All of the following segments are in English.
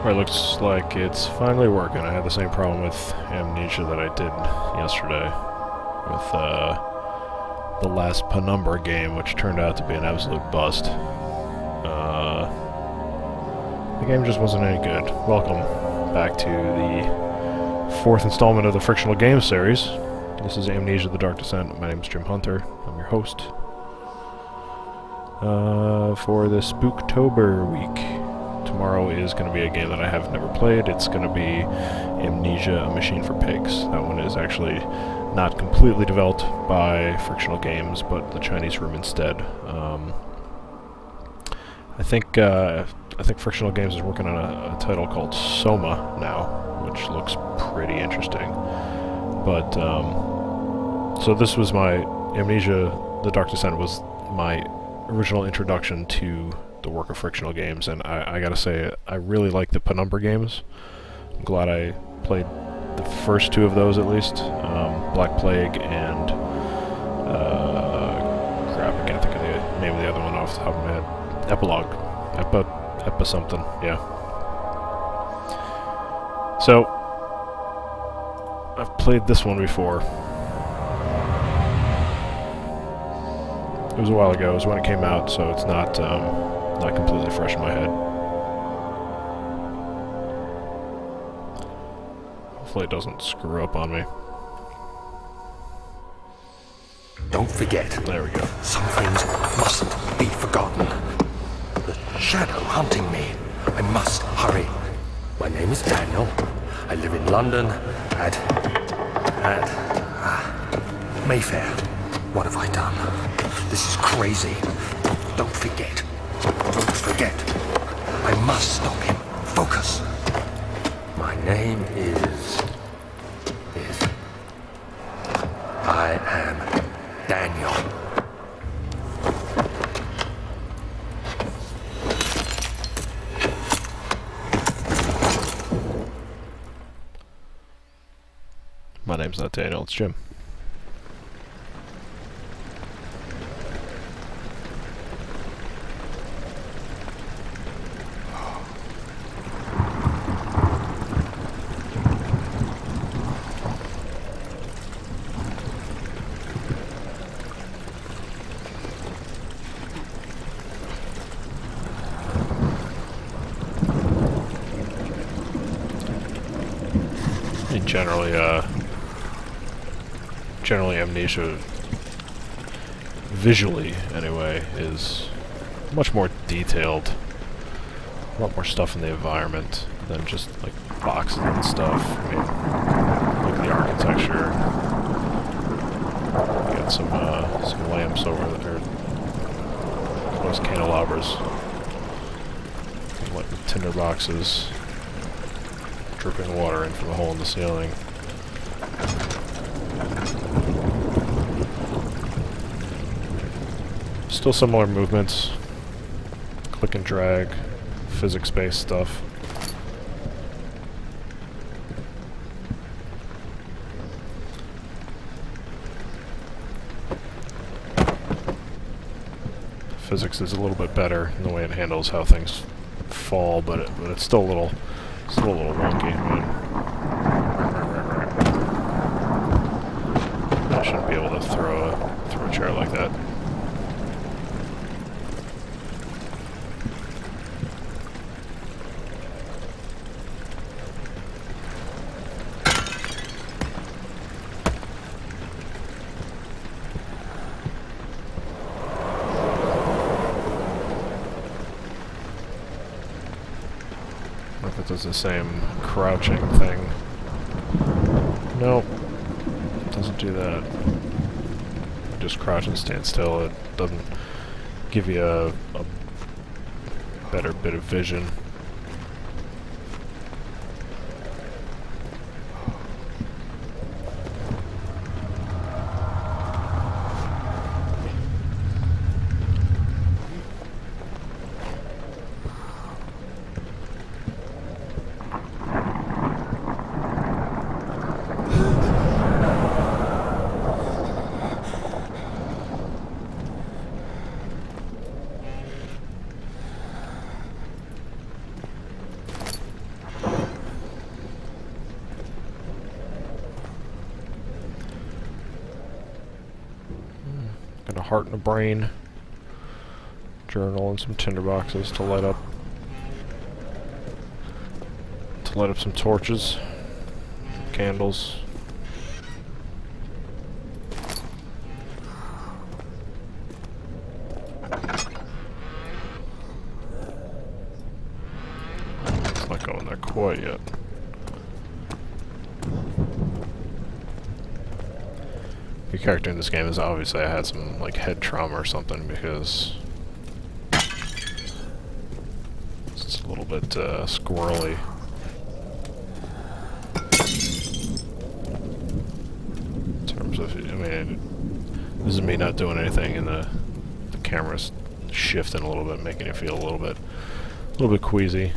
Alright, looks like it's finally working. I had the same problem with Amnesia that I did yesterday with the last Penumbra game, which turned out to be an absolute bust. The game just wasn't any good. Welcome back to the fourth installment of the Frictional Games series. This is Amnesia: The Dark Descent. My name is Jim Hunter. I'm your host for the Spooktober week. Tomorrow is going to be a game that I have never played. It's going to be Amnesia: A Machine for Pigs. That one is actually not completely developed by Frictional Games, but the Chinese room instead. I think Frictional Games is working on a title called Soma now, which looks pretty interesting. But so this was my Amnesia: The Dark Descent was my original introduction to the work of Frictional Games, and I gotta say, I really like the Penumbra games. I'm glad I played the first two of those at least. Black Plague and crap, I can't think of the name of the other one off the top of my head. Epilogue. Epa something, yeah. So, I've played this one before. It was a while ago. It was when it came out, so it's not completely fresh in my head. Hopefully it doesn't screw up on me. Don't forget. There we go. Some things mustn't be forgotten. The shadow hunting me. I must hurry. My name is Daniel. I live in London at Mayfair. What have I done? This is crazy. Don't forget. Don't forget. I must stop him. Focus. My name is... I am Daniel. My name's not Daniel, it's Jim. Generally Amnesia, visually anyway, is much more detailed. A lot more stuff in the environment than just like boxes and stuff. I mean, look at the architecture. You got some lamps over there. Those candelabras. Like with tinder boxes. Dripping water in from the hole in the ceiling. Still similar movements. Click and drag. Physics-based stuff. Physics is a little bit better in the way it handles how things fall, but it's still a little wonky. I mean, I shouldn't be able to throw a chair like that. If it does the same crouching thing. Nope. It doesn't do that. Just crouch and stand still. It doesn't give you a better bit of vision. Got a heart and a brain. Journal and some tinderboxes to light up. To light up some torches. Candles. It's not going there quite yet. Your character in this game is obviously I had some like head trauma or something because it's a little bit squirrely. In terms of, I mean, this is me not doing anything, and the camera's shifting a little bit, making it feel a little bit queasy.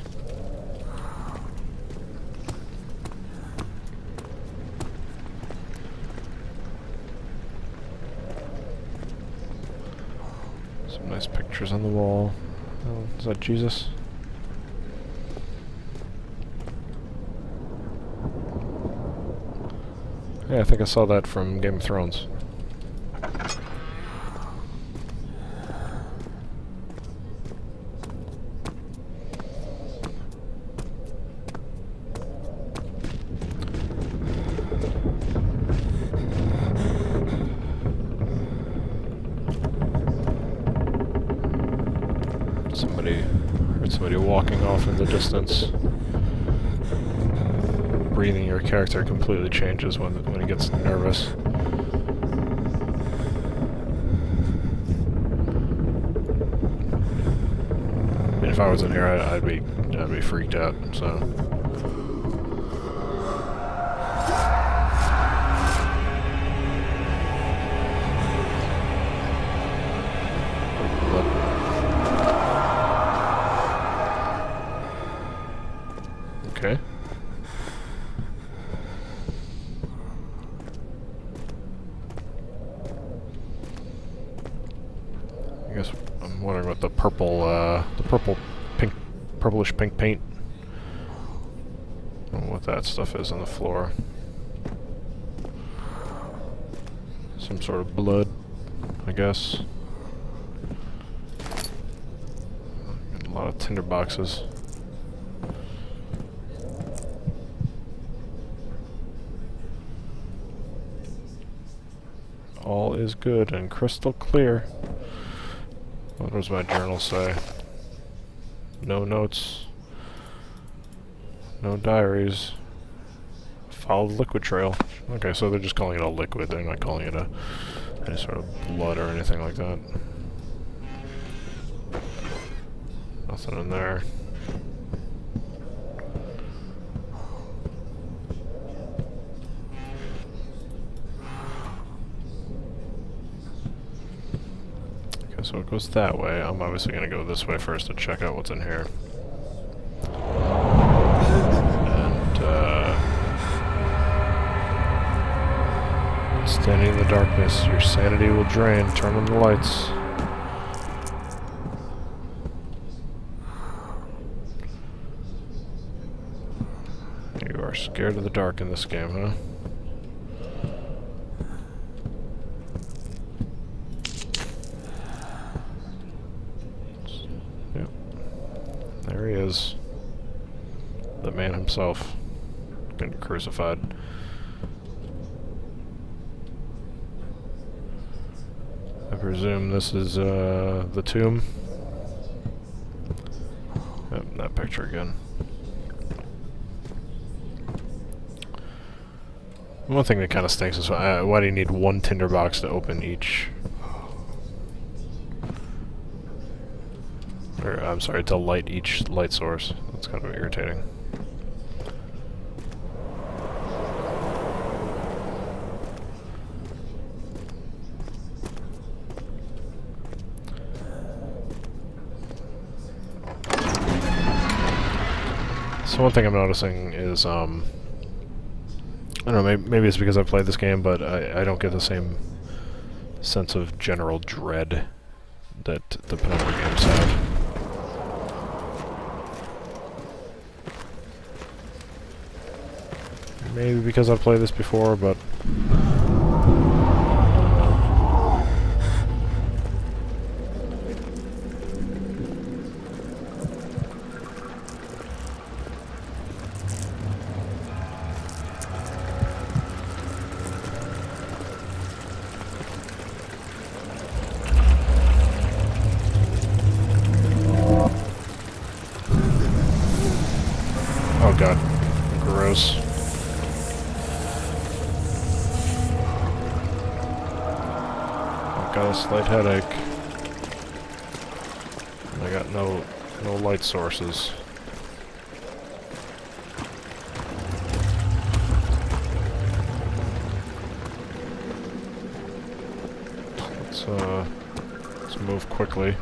Nice pictures on the wall. Oh, is that Jesus? Yeah, I think I saw that from Game of Thrones. Heard somebody walking off in the distance. Breathing your character completely changes when he gets nervous. And if I was in here, I'd be freaked out. So. Okay. I guess I'm wondering what the purplish pink paint, I don't know what that stuff is on the floor. Some sort of blood, I guess. A lot of tinder boxes. All is good and crystal clear. What does my journal say? No notes. No diaries. Follow the liquid trail. Okay, so they're just calling it a liquid. They're not calling it any sort of blood or anything like that. Nothing in there. So it goes that way. I'm obviously going to go this way first to check out what's in here. And, standing in the darkness, your sanity will drain. Turn on the lights. You are scared of the dark in this game, huh? There he is. The man himself. Getting crucified. I presume this is the tomb. Yep, that picture again. One thing that kind of stinks is why do you need one tinderbox to open each? Or, I'm sorry, to light each light source. That's kind of irritating. So one thing I'm noticing is, I don't know, maybe it's because I've played this game, but I don't get the same sense of general dread that the Penumbra games have. Maybe because I've played this before, but got gross. I've got a slight headache. And I got no light sources. Let's move quickly.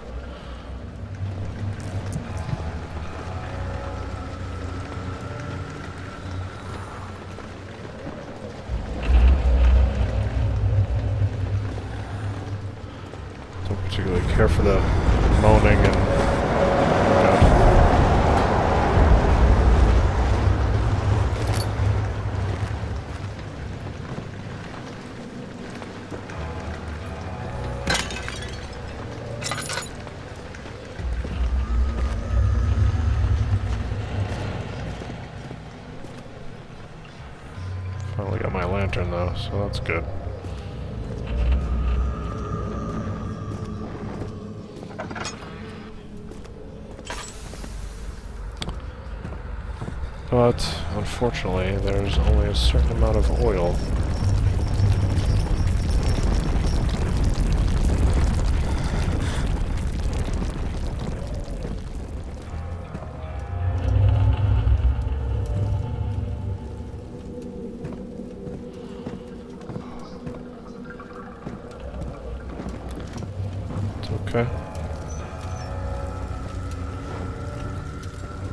Don't particularly care for the moaning and finally got my lantern though, so that's good. But, unfortunately, there's only a certain amount of oil. It's okay.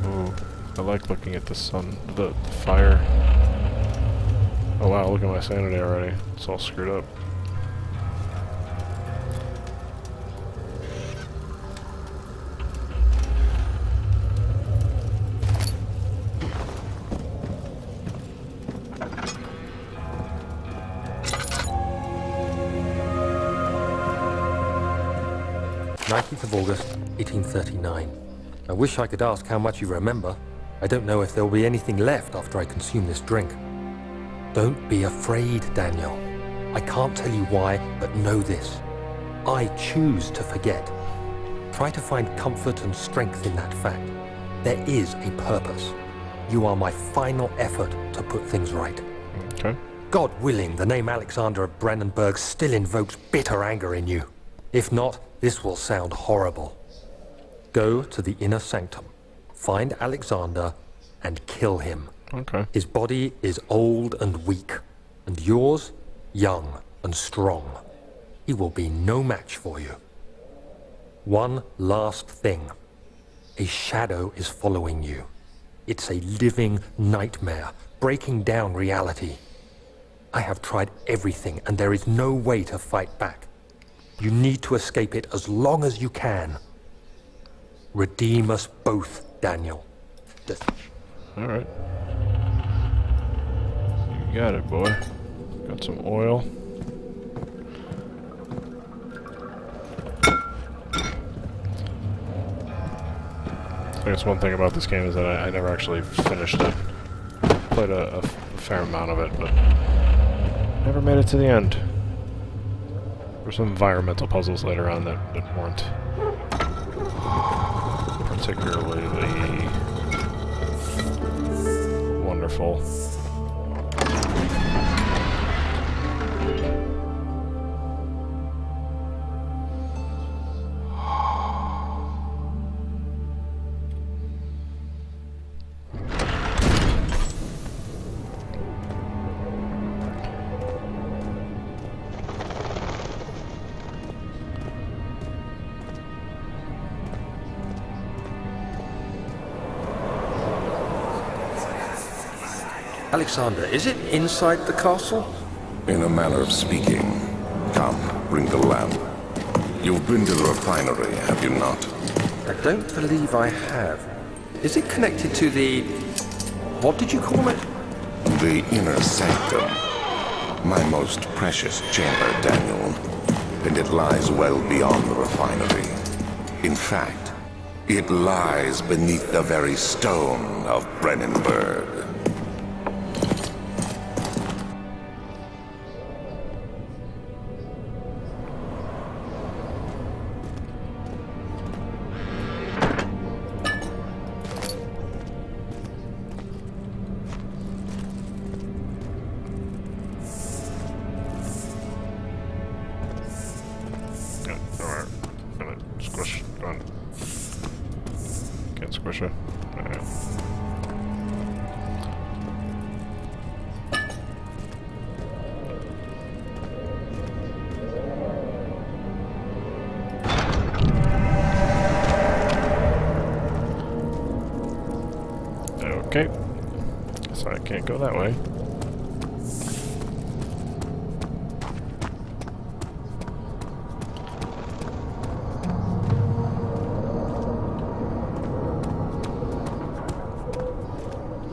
Ooh. I like looking at the sun, the fire. Oh wow, look at my sanity already. It's all screwed up. August 1839. I wish I could ask how much you remember. I don't know if there will be anything left after I consume this drink. Don't be afraid, Daniel. I can't tell you why, but know this. I choose to forget. Try to find comfort and strength in that fact. There is a purpose. You are my final effort to put things right. Okay. God willing, the name Alexander of Brandenburg still invokes bitter anger in you. If not, this will sound horrible. Go to the inner sanctum. Find Alexander and kill him. Okay. His body is old and weak, and yours, young and strong. He will be no match for you. One last thing. A shadow is following you. It's a living nightmare, breaking down reality. I have tried everything, and there is no way to fight back. You need to escape it as long as you can. Redeem us both, Daniel. All right. You got it, boy. Got some oil. I guess one thing about this game is that I never actually finished it. Played a fair amount of it, but never made it to the end. There were some environmental puzzles later on that weren't particularly wonderful. Alexander, is it inside the castle? In a manner of speaking. Come, bring the lamp. You've been to the refinery, have you not? I don't believe I have. Is it connected to the... what did you call it? The inner sanctum. My most precious chamber, Daniel. And it lies well beyond the refinery. In fact, it lies beneath the very stone of Brandenburg. can squish it. Alright. Okay. So I can't go that way.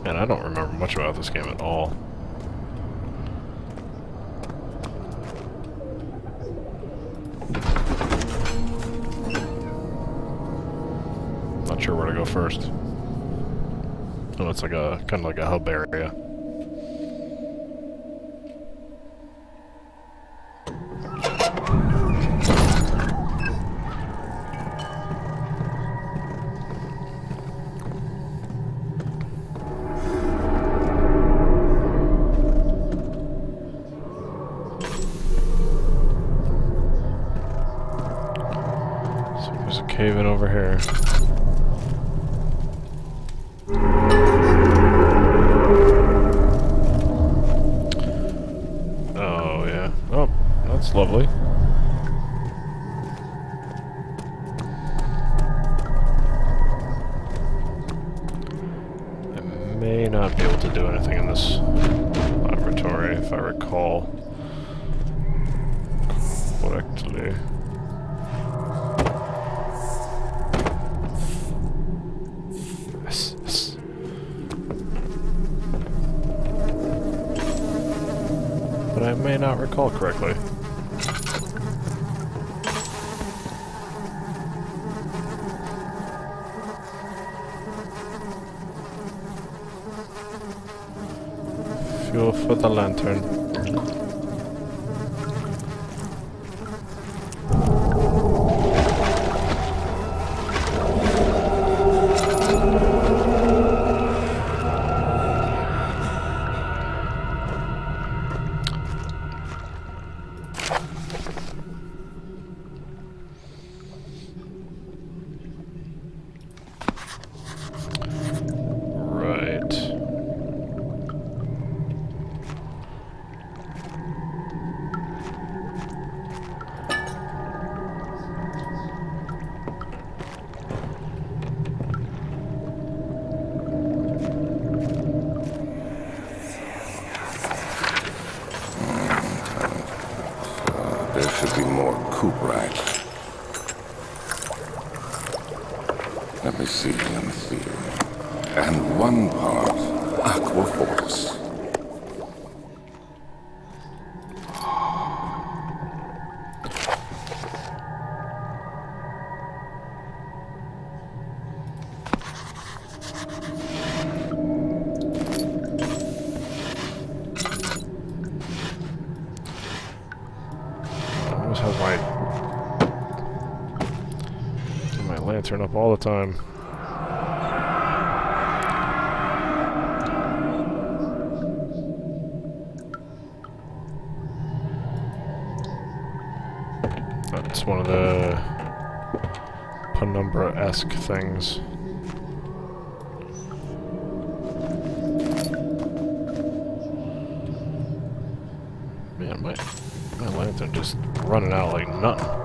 And I don't remember much about this game at all. Not sure where to go first. Oh, it's like a kind of like a hub area. So there's a cave in over here. That's lovely. I may not be able to do anything in this laboratory, if I recall correctly. Yes, yes. But I may not recall correctly. Fuel for the lantern. There should be more coop racks. Let me see. And one part aqua force. My lantern up all the time. That's one of the penumbra-esque things. Man, my lantern just running out like nothing.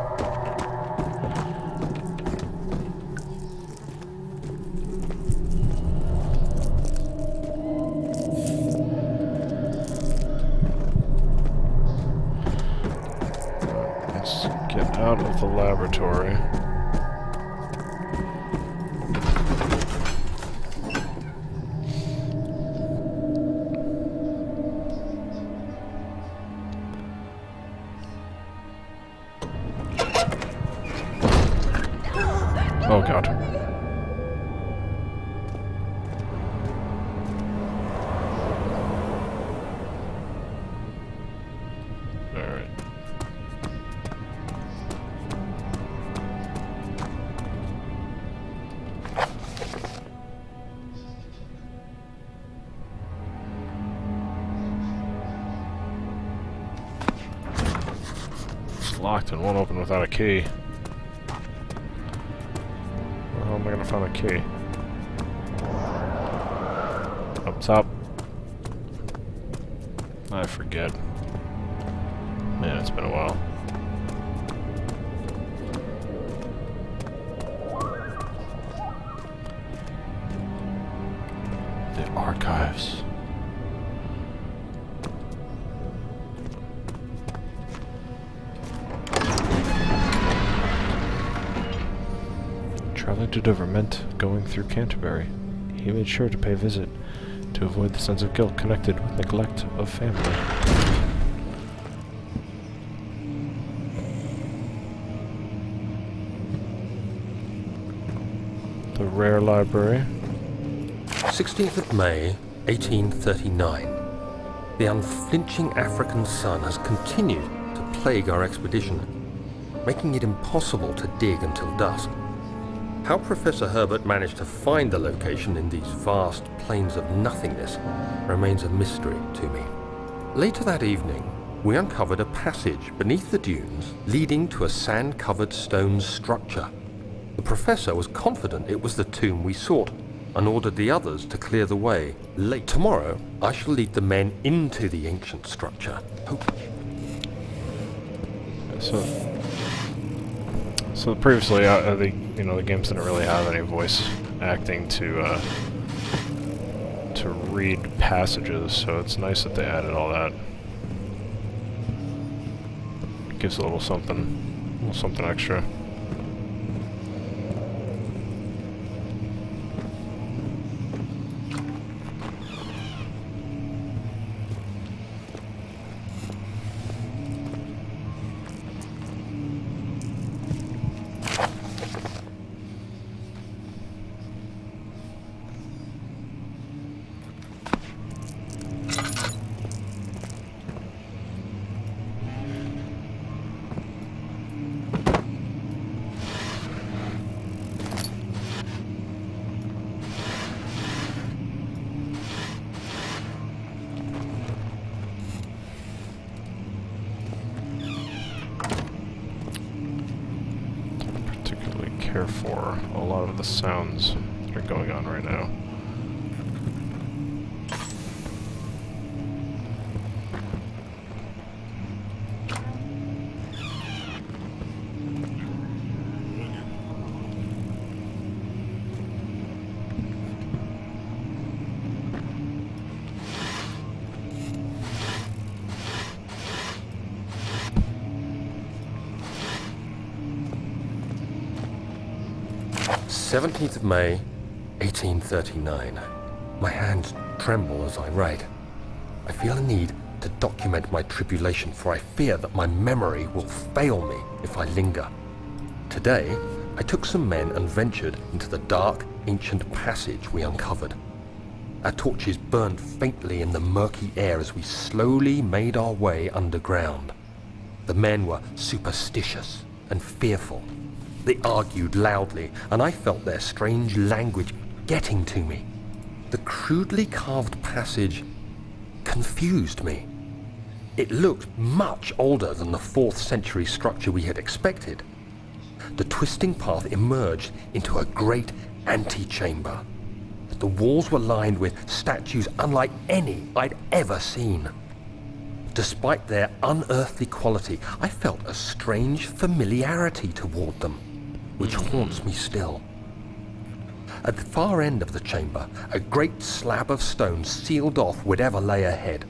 Let's get out of the laboratory. Oh god. Alright. It's locked and won't open without a key. How am I gonna find a key? Stop. I forget. Man, it's been a while. The archives. Traveling to Dover meant going through Canterbury. He made sure to pay a visit to avoid the sense of guilt connected with neglect of family. The Rare Library. 16th of May, 1839. The unflinching African sun has continued to plague our expedition, making it impossible to dig until dusk. How Professor Herbert managed to find the location in these vast plains of nothingness remains a mystery to me. Later that evening, we uncovered a passage beneath the dunes leading to a sand-covered stone structure. The Professor was confident it was the tomb we sought and ordered the others to clear the way. Late tomorrow, I shall lead the men into the ancient structure. So previously, the games didn't really have any voice acting to read passages, so it's nice that they added all that. Gives a little something extra. Care for a lot of the sounds that are going on right now. "17th of May, 1839. My hands tremble as I write. I feel a need to document my tribulation, for I fear that my memory will fail me if I linger. Today, I took some men and ventured into the dark, ancient passage we uncovered. Our torches burned faintly in the murky air as we slowly made our way underground. The men were superstitious and fearful. They argued loudly, and I felt their strange language getting to me. The crudely carved passage confused me. It looked much older than the 4th century structure we had expected. The twisting path emerged into a great antechamber. The walls were lined with statues unlike any I'd ever seen. Despite their unearthly quality, I felt a strange familiarity toward them, which haunts me still. At the far end of the chamber, a great slab of stone sealed off whatever lay ahead.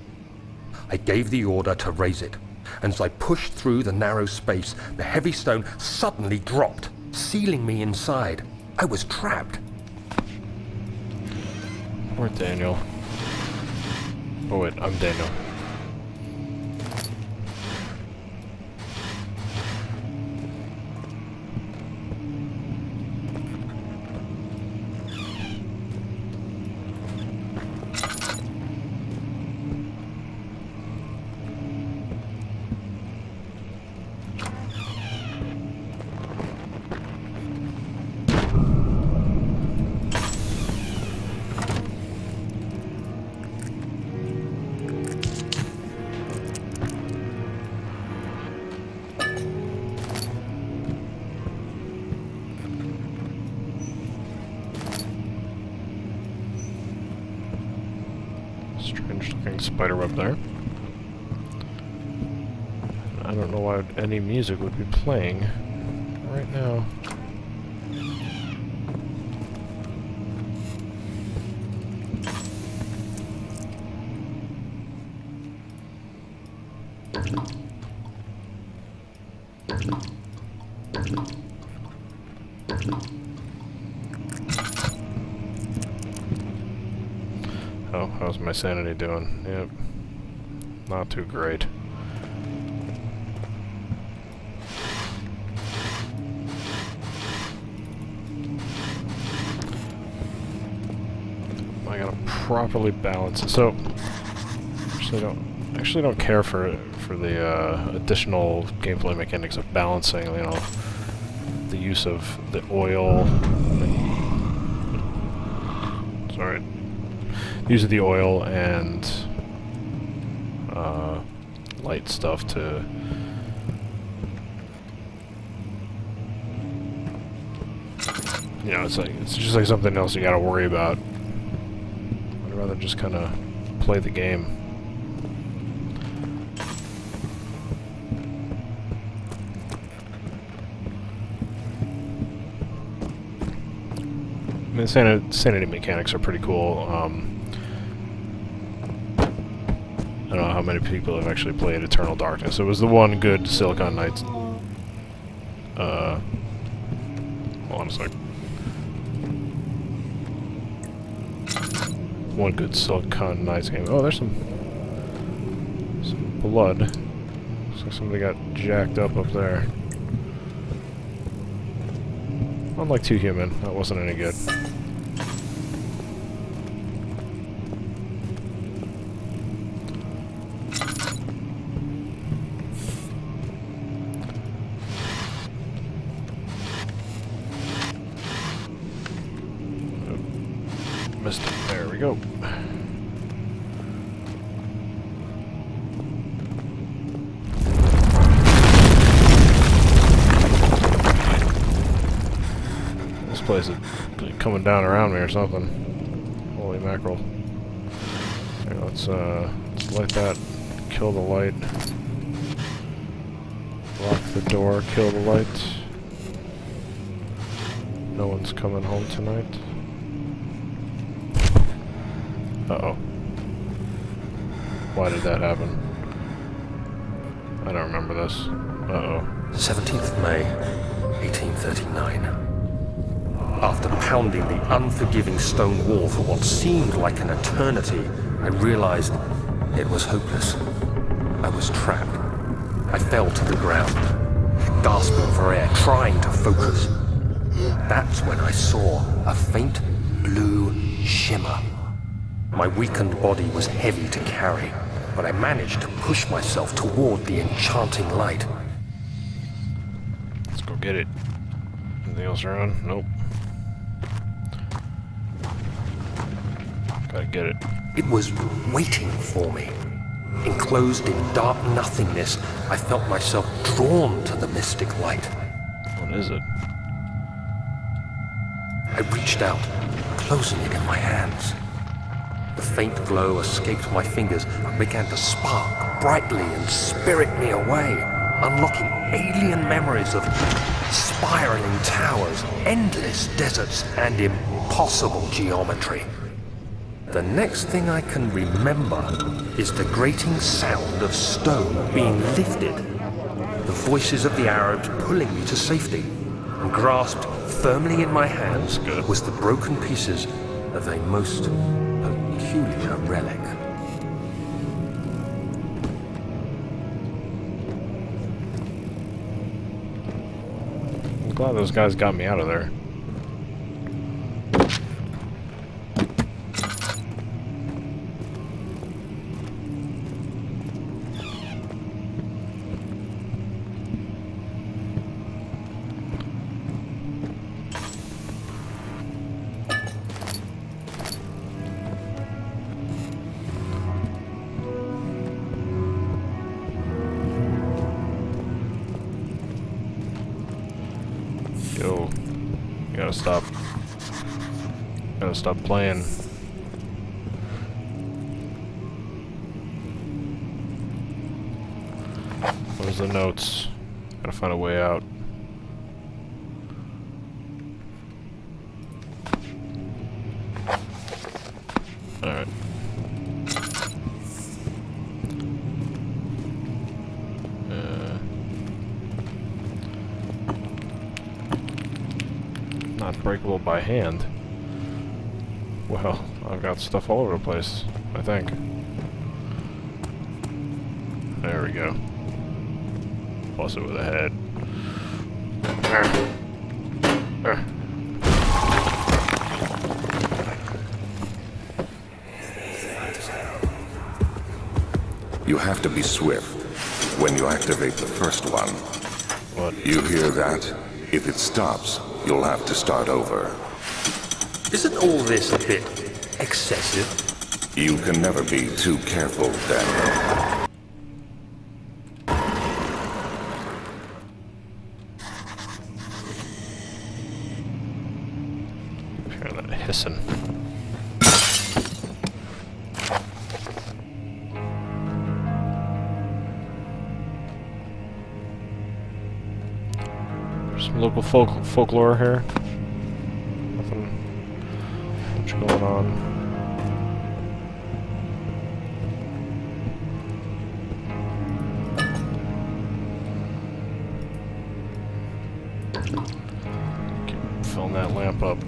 I gave the order to raise it, and as I pushed through the narrow space, the heavy stone suddenly dropped, sealing me inside. I was trapped. Poor Daniel. Oh wait, I'm Daniel. Strange looking spiderweb there. I don't know why any music would be playing right now. Oh, how's my sanity doing? Yep. Not too great. I gotta properly balance it. So, actually don't care for the additional gameplay mechanics of balancing. You know, the use of the oil. Sorry. Use of the oil and light stuff to you know, it's just like something else you gotta worry about. I'd rather just kind of play the game. I mean, the sanity mechanics are pretty cool. I don't know how many people have actually played Eternal Darkness. It was the one good Silicon Knights. Hold on a sec. One good Silicon Knights game. Oh, there's some blood. Looks like somebody got jacked up there. Unlike 2 Human, that wasn't any good. Missed it. There we go. This place is coming down around me or something. Holy mackerel. Here, let's light that. Kill the light. Lock the door. Kill the light. No one's coming home tonight. Uh-oh. Why did that happen? I don't remember this. Uh-oh. 17th of May, 1839. After pounding the unforgiving stone wall for what seemed like an eternity, I realized it was hopeless. I was trapped. I fell to the ground, gasping for air, trying to focus. That's when I saw a faint blue shimmer. My weakened body was heavy to carry, but I managed to push myself toward the enchanting light. Let's go get it. Anything else around? Nope. Gotta get it. It was waiting for me. Enclosed in dark nothingness, I felt myself drawn to the mystic light. What is it? I reached out, closing it in my hands. The faint glow escaped my fingers and began to spark brightly and spirit me away, unlocking alien memories of spiraling towers, endless deserts, and impossible geometry. The next thing I can remember is the grating sound of stone being lifted, the voices of the Arabs pulling me to safety, and grasped firmly in my hands was the broken pieces of a most peculiar relic. I'm glad those guys got me out of there. Yo, gotta stop playing. Where's the notes? Gotta find a way out. Alright. Not breakable by hand. Well, I've got stuff all over the place, I think. There we go. Plus it with a head. You have to be swift when you activate the first one. What? You hear that? If it stops, you'll have to start over. Isn't all this a bit excessive? You can never be too careful, Daniel. Hear that hissing. There's some local folklore here. Nothing much going on. Keep filling that lamp up.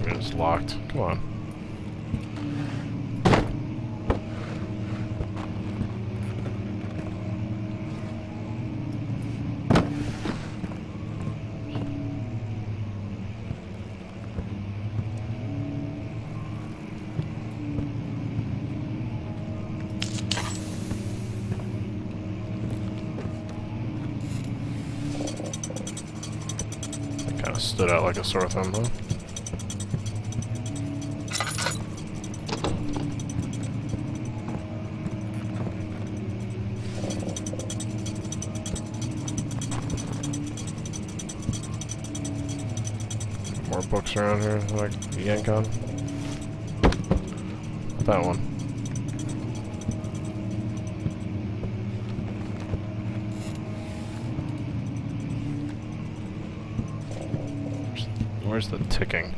It's locked. Come on. That kind of stood out like a sore thumb, huh? More books around here, like yank on. That one. Where's the ticking?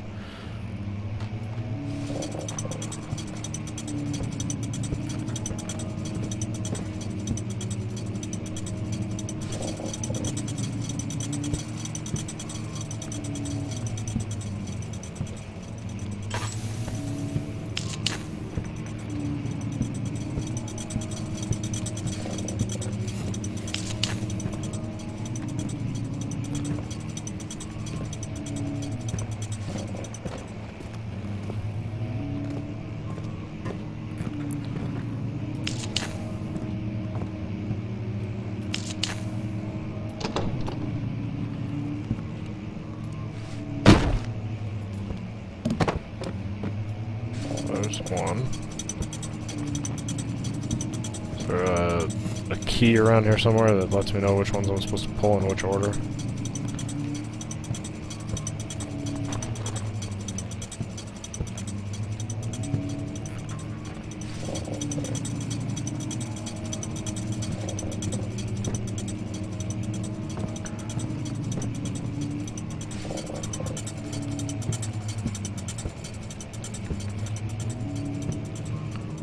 There's one. Is there a key around here somewhere that lets me know which ones I'm supposed to pull in which order?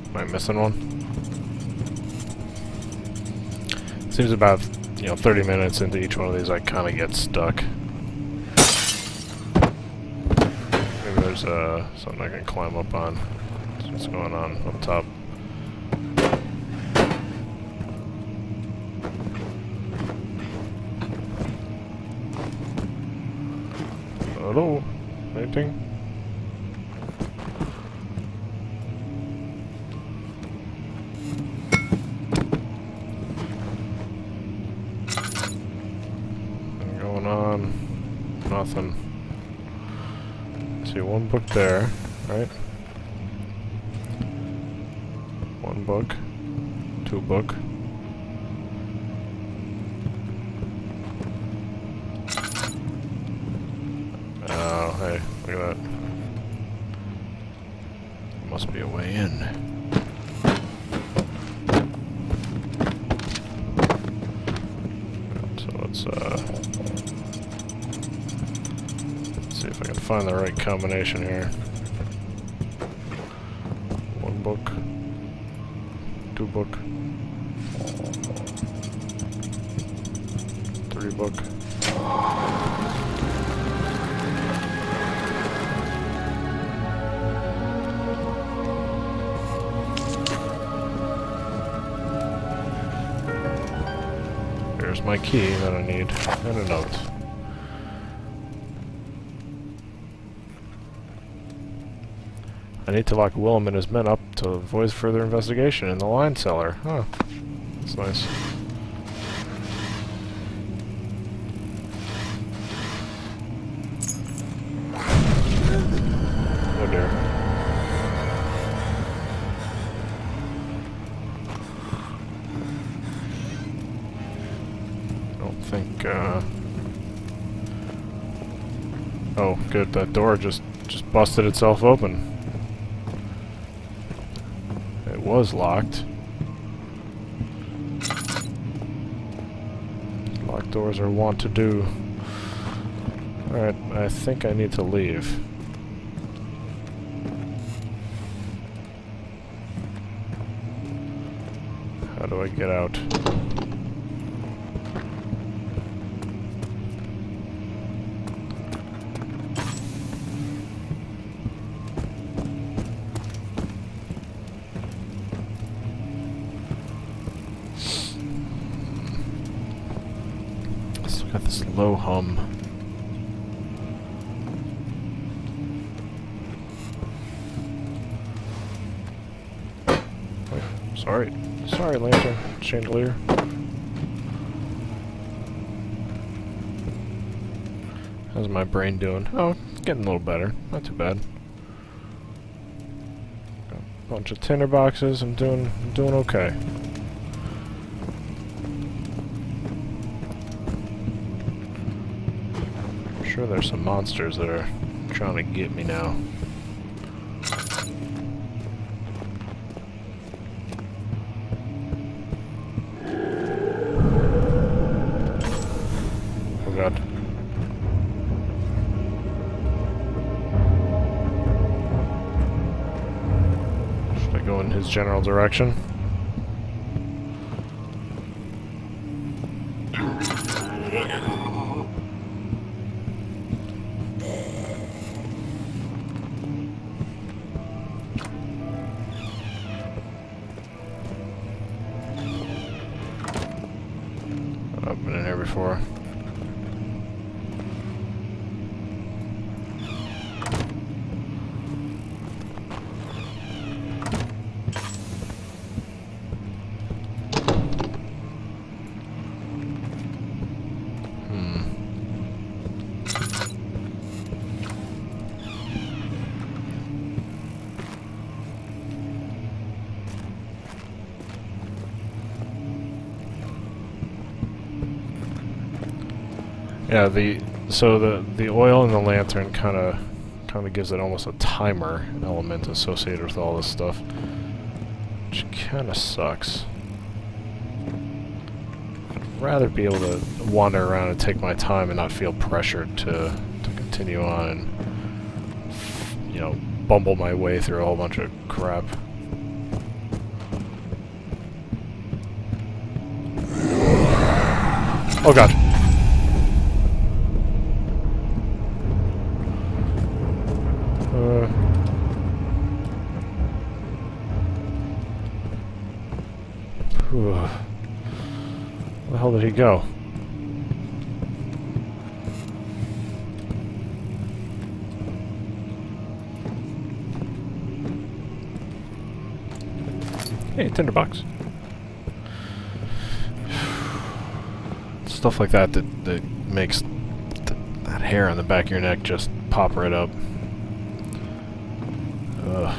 Am I missing one? Seems about, 30 minutes into each one of these I kind of get stuck. Maybe there's something I can climb up on. That's what's going on up top. Hello? Anything? On, nothing. See, one book there, right? One book, two book. Oh, hey, look at that. Must be a way in. let's see if I can find the right combination here. 1 book. 2 book. 3 book. There's my key that I need, and a note. I need to lock Willem and his men up to avoid further investigation in the wine cellar. Huh. That's nice. Oh dear. I don't think, oh, good, that door just busted itself open. It was locked. Locked doors are wont to do. Alright, I think I need to leave. How do I get out? Still got this low hum. Wait, sorry. Sorry, lantern. Chandelier. How's my brain doing? Oh, it's getting a little better. Not too bad. Got a bunch of tinder boxes. I'm doing okay. I'm sure there's some monsters that are trying to get me now. Oh god. Should I go in his general direction? I've been in here before. Yeah, the oil in the lantern kind of gives it almost a timer element associated with all this stuff, which kind of sucks. I'd rather be able to wander around and take my time and not feel pressured to continue on and, you know, bumble my way through a whole bunch of crap. Oh god. Where the hell did he go? Hey, tinderbox. Stuff like that makes that hair on the back of your neck just pop right up. Ugh.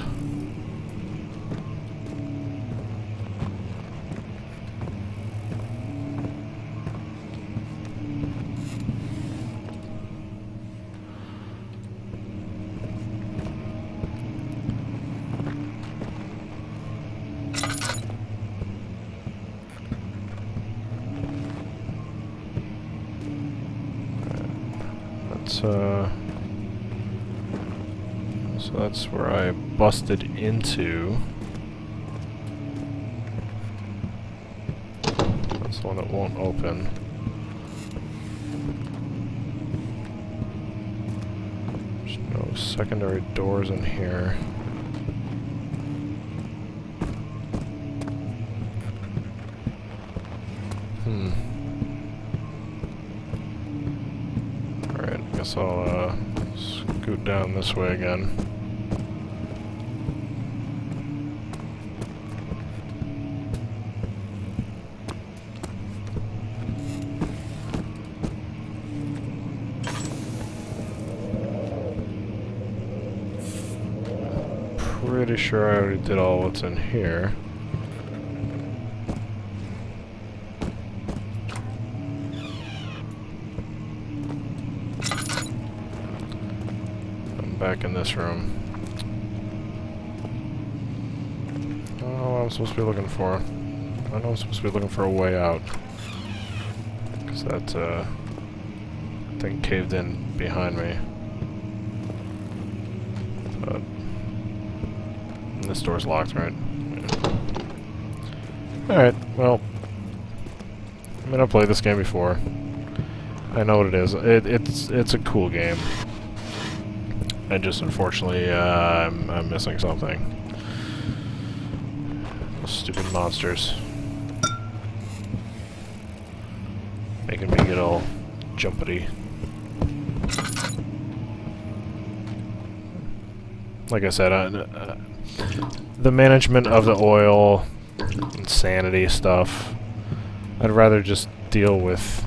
So that's where I busted into. That's the one that won't open. There's no secondary doors in here. Alright, I guess I'll scoot down this way again. Pretty sure I already did all what's in here. I'm back in this room. I don't know what I'm supposed to be looking for. I know I'm supposed to be looking for a way out. Because that thing caved in behind me. But this door's locked, right? Yeah. Alright, well, I mean, I've played this game before. I know what it is. It's a cool game. And just unfortunately, I'm missing something. Those stupid monsters. Making me get all jumpity. Like I said, the management of the oil, insanity stuff, I'd rather just deal with,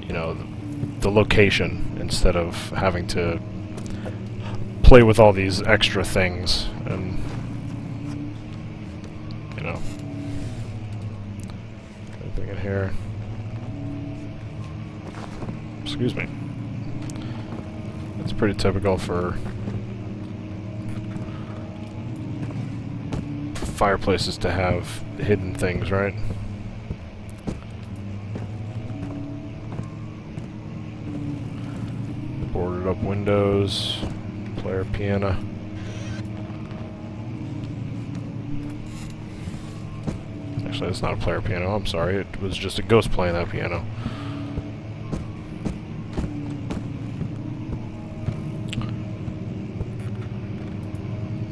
you know, the location instead of having to play with all these extra things and, you know, anything in here. Excuse me. It's pretty typical for fireplaces to have hidden things, right? Boarded up windows, player piano. Actually, it's not a player piano, I'm sorry, it was just a ghost playing that piano.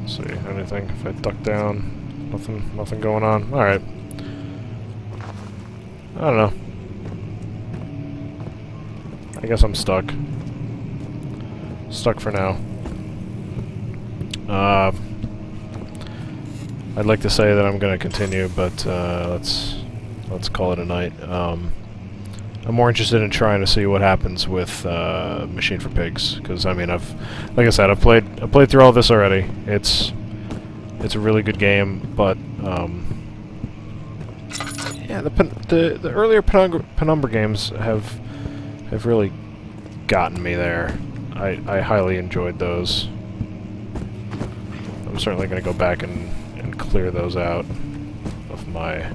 Let's see, anything? If I duck down, nothing going on. Alright. I don't know. I guess I'm stuck. Stuck for now. I'd like to say that I'm gonna continue, but let's call it a night. I'm more interested in trying to see what happens with Machine for Pigs, because I mean, like I said, I've played through all this already. It's a really good game, but yeah, the earlier Penumbra games have really gotten me there. I highly enjoyed those. I'm certainly going to go back and clear those out of my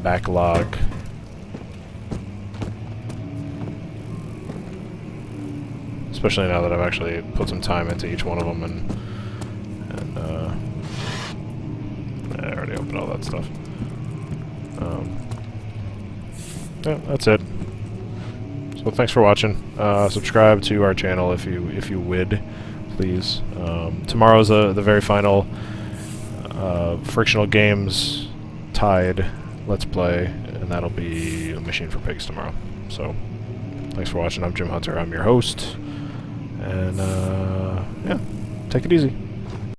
backlog. Especially now that I've actually put some time into each one of them, and I already opened all that stuff. Yeah, that's it. So thanks for watching. Subscribe to our channel if you would, please. Tomorrow's the very final Frictional Games Tide Let's Play, and that'll be a Machine for Pigs tomorrow. So thanks for watching. I'm Jim Hunter. I'm your host, and yeah, take it easy.